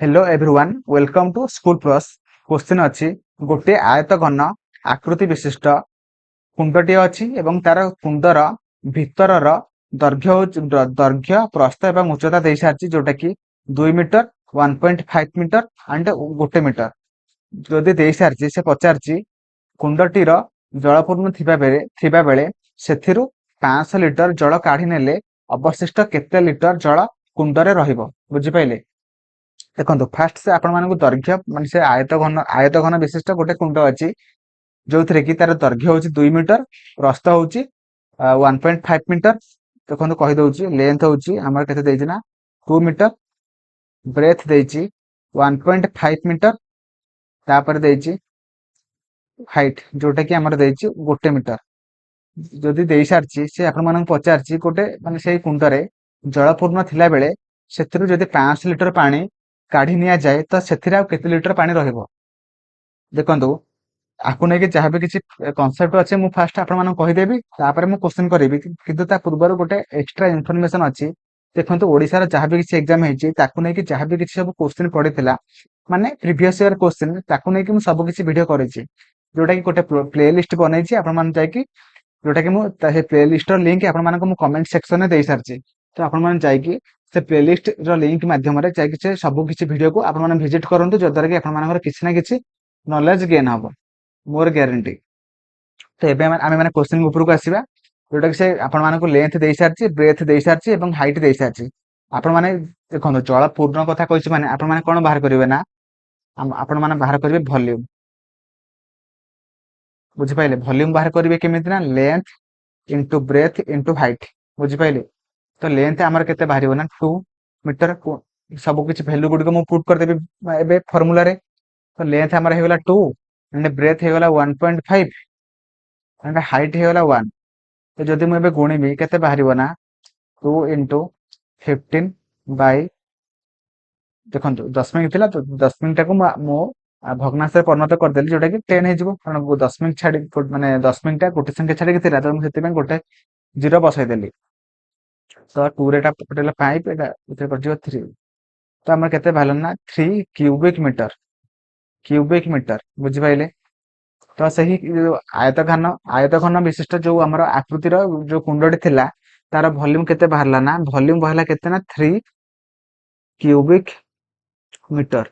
Hello everyone welcome to school plus. Question अच्छी गोटे आयत घन आकृति विशिष्ट कुंडटी अच्छी एवं तार कुंडर भितरर दैर्घ्य प्रस्थ एवं उच्चता दे सारी जोटा कि 2 मीटर 1.5 मीटर एंड 1 मीटर जदि दे सारी से पचार कुंडटीर जलपूर्ण थिबा बेले सेथिरु 500 लिटर जल काढ़ी नेले अवशिष्ट केते लिटर जल कुंडरे रहिबो बुझिपाइले। देखो फास्ट से आपण मानक दैर्घ्य माने से आयत घन विशिष्ट गोटे कुंड अच्छी जो थे कि तार दैर्घ्य हूँ 2 मीटर प्रस्थ हूँ 1.5 मीटर। देखो कहीदे लेंथ हूँ आम के 2 मीटर ब्रेथ देछि 1.5 मीटर तापर देछि हाइट जोटा कि आमर देछि 1 मीटर। जदि दे सारी से आपण मानक पचार गोटे माने से कुंडरे जलपूर्ण थिला बेले सेथिरु जदि 500 लिटर पानी काढ़ी निया जाए तो सेथिरे आउ केते लिटर पानी रहिबो। देखंतु आपको नहीं जहाँ भी किसी कनसेप्ट अच्छे मुझे फास्ट आपको कहीदेवी तापर मुझे क्वेश्चन करी किंतु ता पूर्व गोटे एक्सट्रा इनफॉरमेशन अच्छी। देखो ओडिशार जहाँ भी किसी एग्जाम होती जहाँ भी किसी सब क्वेश्चन पड़ता माने प्रीवियस ईयर क्वेश्चन ताकू नहीं कि सब किसी वीडियो करी जोटा कि गोटे प्ले लिस्ट बनई आपकी जोटा कि मुझे प्ले लिस्ट लिंक आपको कमेंट सेक्शन में दे सारी तो आपकी से प्लेलिस्ट लिंक माध्यम से सब किसी वीडियो को आप विजिट करूँ जद्वारा कि आप किसी ना किसी नॉलेज गेन हम मोर ग्यारंटी। तो एबे आमे माने क्वेश्चन ऊपर को आसीबा जोटा कि से आपण मानको लेंथ दे सारछि ब्रेथ दे सारछि एवं हाइट दे सारछि। आपण माने देखो जल पूर्ण कथा कहिछि माने आपण माने कोन बाहर करिवे ना आपण माने बाहर करिवे वॉल्यूम बुझि पाइले। वॉल्यूम बाहर करिवे केमिति ना length into breadth into height बुझि पाइले। तो लेंथ हमर केते बाहरिबो ना 2 मीटर सब किछि वैल्यू गुडी को मु पुट कर देबी एबे फार्मूला रे। तो लेंथ हमर हे गला 2 एंड ब्रेथ हे गला 1.5 एंड हाइट हे गला 1। तो जदि मु एबे गुणिबी केते बाहरिबो ना 2 इनटू 15 बाय देखंतु 10 मिनिट थिला तो 10 मिनिट को मु भग्नांश रे परिणत कर देली जोटा कि 10 हे जिवो कारण 10 मिनिट छाडी माने 10 मिनिट गोटे संख्या छाडी कि थिला तो मु सेति गोटे जीरो बसाई देली। तो 2 रे एटा टोटल 5 एटा उते कर जिवो 3 तो हमर केते भालन ना 3 क्यूबिक मीटर बुझि पाइले। तो सही आयत घन विशिष्ट जो आमर आकृतिर जो कुंडटी थिला तार वॉल्यूम केते बाहरला ना वॉल्यूम बाहरला केते ना 3 क्यूबिक मीटर।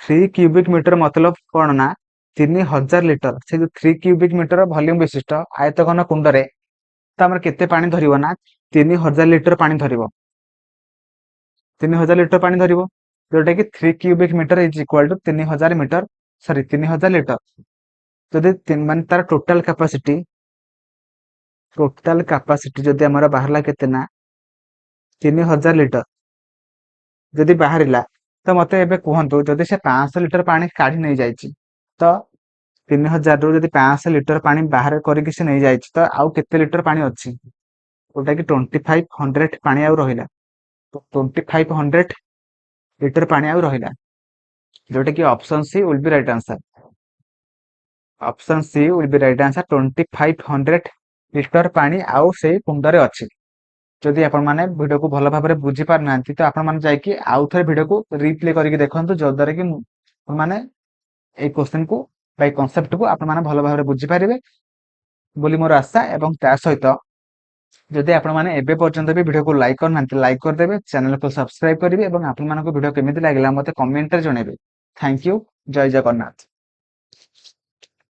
3 क्यूबिक मीटर मतलब कौन ना 3000 लिटर से जो 3 क्यूबिक मीटर वॉल्यूम विशिष्ट आयत घन कुंडरे तो आमर केते पानी धरिबो ना 3000 लिटर पानी धरिबो 3000 लिटर पानी धरिबो जोटा कि 3 cubic metre is equal to 3000 metre sorry 3000 litre. जदि मान तार टोटाल कैपेसिटी जदि हमर बाहरला केते ना 3000 लिटर जदि बाहरिला तो मते एबे कहंतु जदि से 500 लिटर पानी काढी नहीं जायछि तो 3000 रु जदि 500 लिटर पानी बाहर करिक से नहीं जायछि तो आउ केते लिटर पानी अछि ओटा कि 2500 पानी आउ रहिला। तो 2500 लिटर पानी आउ रहिला जोटा कि option C will be right answer. Option C will be right answer 2500 litre पानी आउ से कुंडरे अछि। जदि आपण माने वीडियो को भल भाबरे बुझी पार नांती तो आपण माने जाय कि आउ थरे वीडियो को रिप्ले करके देखंतु जद्वारा कि माने ए क्वेश्चन को बाय कांसेप्ट को आपण माने भल भाबरे बुझी पारिबे बोली मोर आशा। एवं ता सहित जदि आपण माने एबे पर्यंत भी वीडियो को लाइक करनांती लाइक कर देबे चैनल को सब्सक्राइब करिवे एवं आपण मानको वीडियो केमिति लागला मते कमेंट रे जणेबे। थैंक यू जय जगन्नाथ।